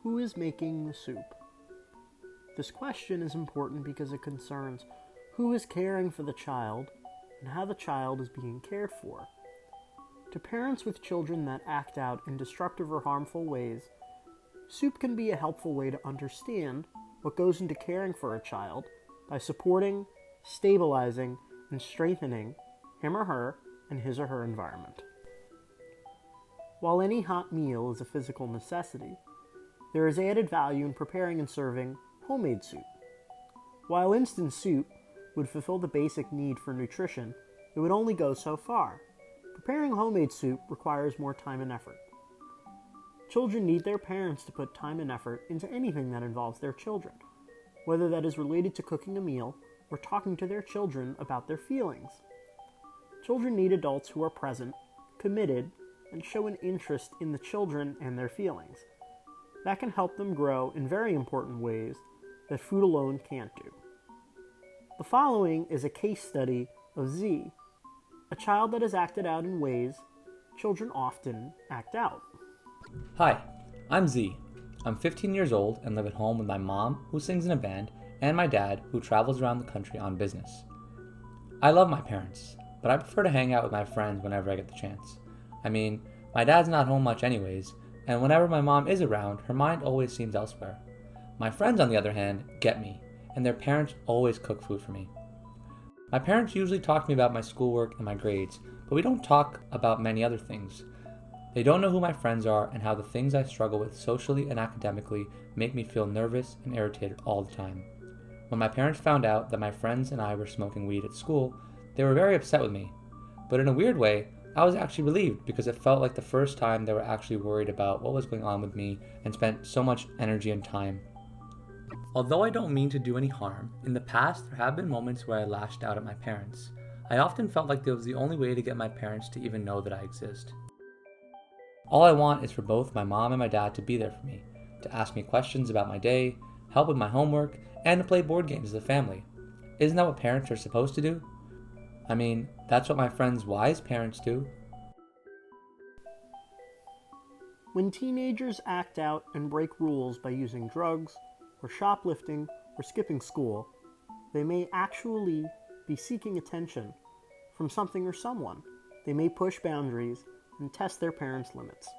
Who is making the soup? This question is important because it concerns who is caring for the child and how the child is being cared for. To parents with children that act out in destructive or harmful ways, soup can be a helpful way to understand what goes into caring for a child by supporting, stabilizing, and strengthening him or her and his or her environment. While any hot meal is a physical necessity, there is added value in preparing and serving homemade soup. While instant soup would fulfill the basic need for nutrition, it would only go so far. Preparing homemade soup requires more time and effort. Children need their parents to put time and effort into anything that involves their children, whether that is related to cooking a meal or talking to their children about their feelings. Children need adults who are present, committed, and show an interest in the children and their feelings. That can help them grow in very important ways that food alone can't do. The following is a case study of Z, a child that has acted out in ways children often act out. Hi, I'm Z. I'm 15 years old and live at home with my mom, who sings in a band, and my dad, who travels around the country on business. I love my parents, but I prefer to hang out with my friends whenever I get the chance. I mean, my dad's not home much anyways, and whenever my mom is around, her mind always seems elsewhere. My friends, on the other hand, get me, and their parents always cook food for me. My parents usually talk to me about my schoolwork and my grades, but we don't talk about many other things. They don't know who my friends are and how the things I struggle with socially and academically make me feel nervous and irritated all the time. When my parents found out that my friends and I were smoking weed at school, they were very upset with me. But in a weird way, I was actually relieved because it felt like the first time they were actually worried about what was going on with me and spent so much energy and time. Although I don't mean to do any harm, in the past there have been moments where I lashed out at my parents. I often felt like that was the only way to get my parents to even know that I exist. All I want is for both my mom and my dad to be there for me, to ask me questions about my day, help with my homework, and to play board games as a family. Isn't that what parents are supposed to do? I mean, that's what my friends' wise parents do. When teenagers act out and break rules by using drugs, or shoplifting, or skipping school, they may actually be seeking attention from something or someone. They may push boundaries and test their parents' limits.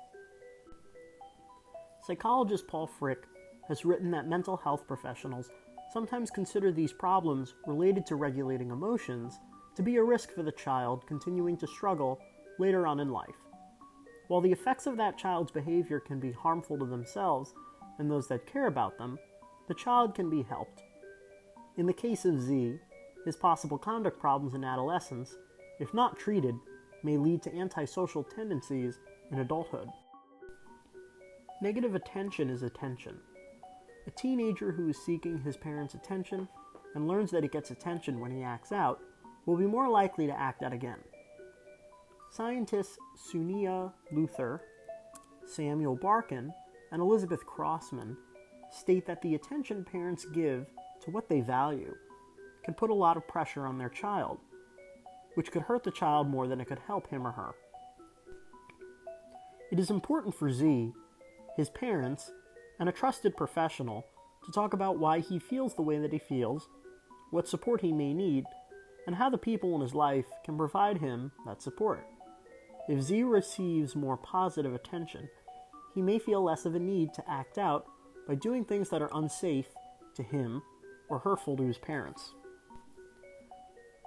Psychologist Paul Frick has written that mental health professionals sometimes consider these problems related to regulating emotions to be a risk for the child continuing to struggle later on in life. While the effects of that child's behavior can be harmful to themselves and those that care about them, the child can be helped. In the case of Z, his possible conduct problems in adolescence, if not treated, may lead to antisocial tendencies in adulthood. Negative attention is attention. A teenager who is seeking his parents' attention and learns that he gets attention when he acts out will be more likely to act out again. Scientists Sunia Luther, Samuel Barkin, and Elizabeth Crossman state that the attention parents give to what they value can put a lot of pressure on their child, which could hurt the child more than it could help him or her. It is important for Z, his parents, and a trusted professional to talk about why he feels the way that he feels, what support he may need, and how the people in his life can provide him that support. If Z receives more positive attention, he may feel less of a need to act out by doing things that are unsafe to him or hurtful to his parents.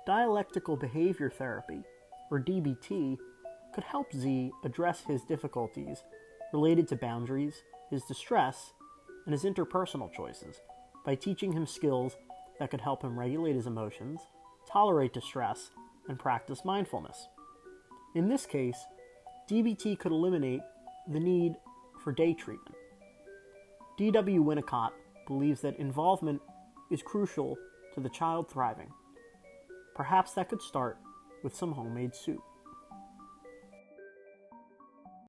Dialectical behavior therapy, or DBT, could help Z address his difficulties related to boundaries, his distress, and his interpersonal choices by teaching him skills that could help him regulate his emotions, tolerate distress, and practice mindfulness. In this case, DBT could eliminate the need for day treatment. D.W. Winnicott believes that involvement is crucial to the child thriving. Perhaps that could start with some homemade soup.